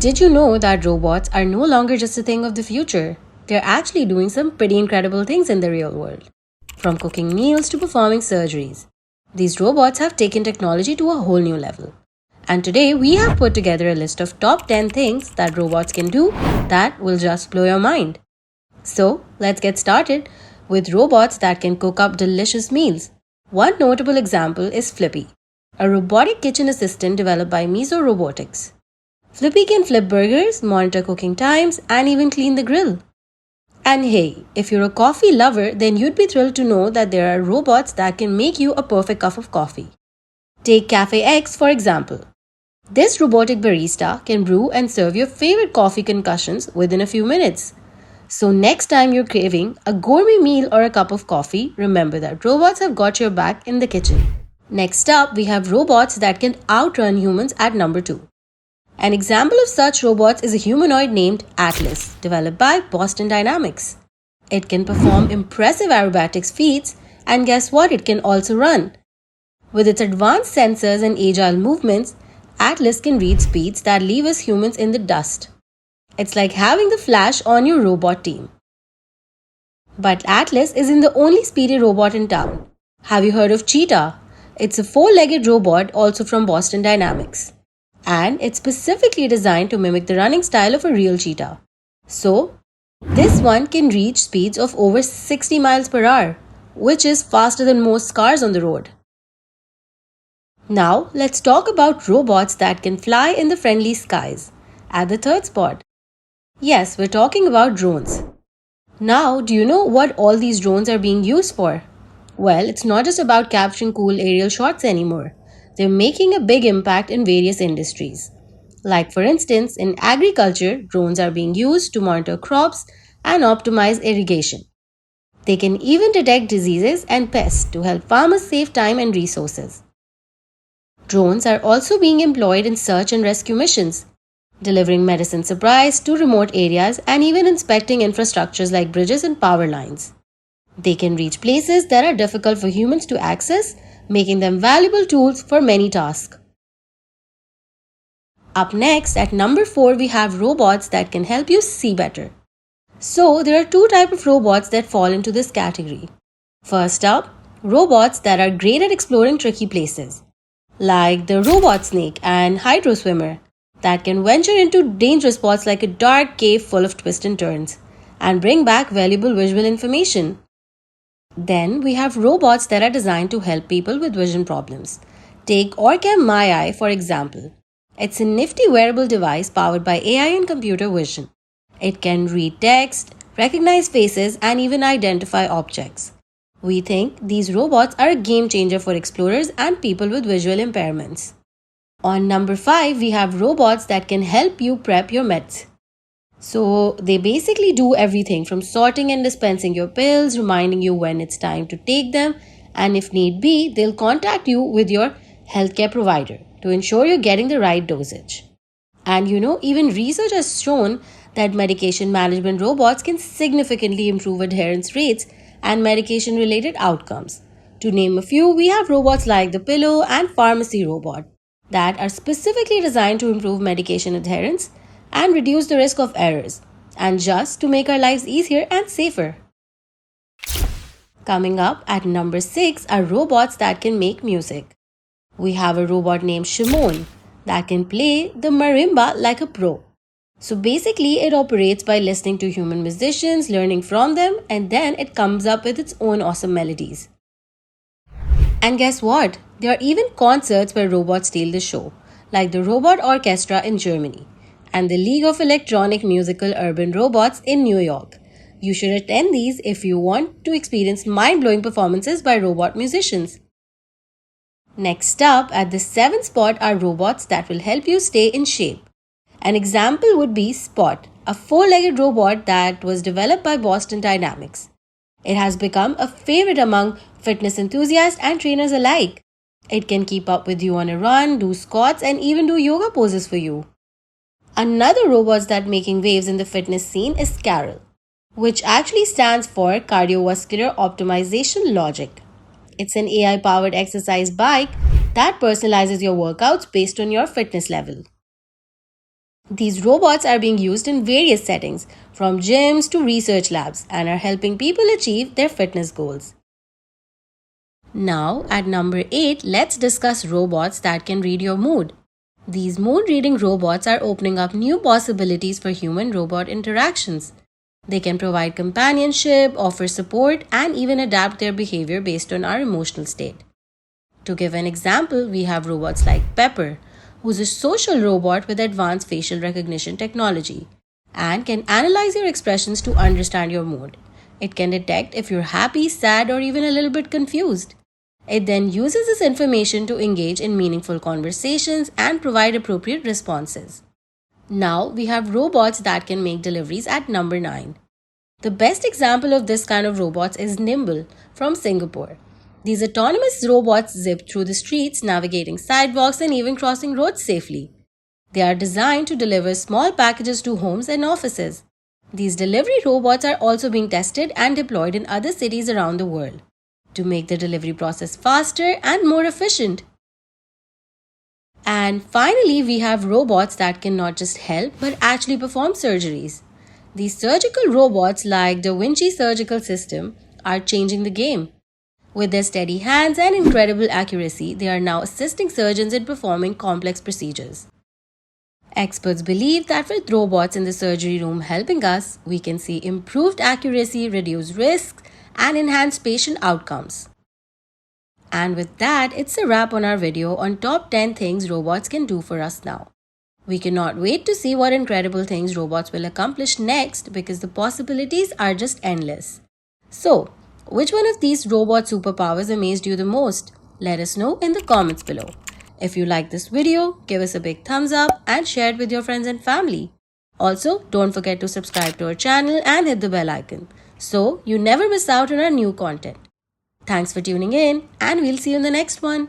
Did you know that robots are no longer just a thing of the future? They're actually doing some pretty incredible things in the real world. From cooking meals to performing surgeries, these robots have taken technology to a whole new level. And today we have put together a list of top 10 things that robots can do that will just blow your mind. So, let's get started with robots that can cook up delicious meals. One notable example is Flippy, a robotic kitchen assistant developed by Miso Robotics. Flippy can flip burgers, monitor cooking times, and even clean the grill. And hey, if you're a coffee lover, then you'd be thrilled to know that there are robots that can make you a perfect cup of coffee. Take Cafe X for example. This robotic barista can brew and serve your favorite coffee concussions within a few minutes. So next time you're craving a gourmet meal or a cup of coffee, remember that robots have got your back in the kitchen. Next up, we have robots that can outrun humans at number 2. An example of such robots is a humanoid named Atlas, developed by Boston Dynamics. It can perform impressive aerobatics feats, and guess what? It can also run. With its advanced sensors and agile movements, Atlas can reach speeds that leave us humans in the dust. It's like having the Flash on your robot team. But Atlas isn't the only speedy robot in town. Have you heard of Cheetah? It's a 4-legged robot also from Boston Dynamics. And it's specifically designed to mimic the running style of a real cheetah. So, this one can reach speeds of over 60 miles per hour, which is faster than most cars on the road. Now, let's talk about robots that can fly in the friendly skies. At the third spot, yes, we're talking about drones. Now, do you know what all these drones are being used for? Well, it's not just about capturing cool aerial shots anymore. They're making a big impact in various industries. Like for instance, in agriculture, drones are being used to monitor crops and optimize irrigation. They can even detect diseases and pests to help farmers save time and resources. Drones are also being employed in search and rescue missions, delivering medicine supplies to remote areas and even inspecting infrastructures like bridges and power lines. They can reach places that are difficult for humans to access, making them valuable tools for many tasks. Up next, at number 4, we have robots that can help you see better. So, there are two types of robots that fall into this category. First up, robots that are great at exploring tricky places, like the robot snake and HydroSwimmer, that can venture into dangerous spots like a dark cave full of twists and turns, and bring back valuable visual information. Then we have robots that are designed to help people with vision problems. Take Orcam My Eye for example. It's a nifty wearable device powered by AI and computer vision. It can read text, recognize faces, and even identify objects. We think these robots are a game changer for explorers and people with visual impairments. On number 5, we have robots that can help you prep your meds. So, they basically do everything from sorting and dispensing your pills, reminding you when it's time to take them, and if need be, they'll contact you with your healthcare provider to ensure you're getting the right dosage. And even research has shown that medication management robots can significantly improve adherence rates and medication related outcomes. To name a few, we have robots like the Pillow and Pharmacy Robot that are specifically designed to improve medication adherence and reduce the risk of errors, and just to make our lives easier and safer. Coming up at number 6 are robots that can make music. We have a robot named Shimon that can play the marimba like a pro. So basically, it operates by listening to human musicians, learning from them, and then it comes up with its own awesome melodies. And guess what? There are even concerts where robots steal the show, like the Robot Orchestra in Germany and the League of Electronic Musical Urban Robots in New York. You should attend these if you want to experience mind-blowing performances by robot musicians. Next up, at the 7th spot are robots that will help you stay in shape. An example would be Spot, a 4-legged robot that was developed by Boston Dynamics. It has become a favorite among fitness enthusiasts and trainers alike. It can keep up with you on a run, do squats, and even do yoga poses for you. Another robot that's making waves in the fitness scene is Carol, which actually stands for Cardiovascular Optimization Logic. It's an AI-powered exercise bike that personalizes your workouts based on your fitness level. These robots are being used in various settings, from gyms to research labs, and are helping people achieve their fitness goals. Now, at number 8, let's discuss robots that can read your mood. These mood reading robots are opening up new possibilities for human robot interactions. They can provide companionship, offer support, and even adapt their behavior based on our emotional state. To give an example, we have robots like Pepper, who's a social robot with advanced facial recognition technology and can analyze your expressions to understand your mood. It can detect if you're happy, sad, or even a little bit confused. It then uses this information to engage in meaningful conversations and provide appropriate responses. Now we have robots that can make deliveries at number 9. The best example of this kind of robots is Nimble from Singapore. These autonomous robots zip through the streets, navigating sidewalks and even crossing roads safely. They are designed to deliver small packages to homes and offices. These delivery robots are also being tested and deployed in other cities around the world to make the delivery process faster and more efficient. And finally, we have robots that can not just help but actually perform surgeries. These surgical robots, like Da Vinci Surgical System, are changing the game. With their steady hands and incredible accuracy, they are now assisting surgeons in performing complex procedures. Experts believe that with robots in the surgery room helping us, we can see improved accuracy, reduced risks, and enhanced patient outcomes. And with that, it's a wrap on our video on top 10 things robots can do for us now. We cannot wait to see what incredible things robots will accomplish next because the possibilities are just endless. So, which one of these robot superpowers amazed you the most? Let us know in the comments below. If you like this video, give us a big thumbs up and share it with your friends and family. Also, don't forget to subscribe to our channel and hit the bell icon so you never miss out on our new content. Thanks for tuning in, and we'll see you in the next one.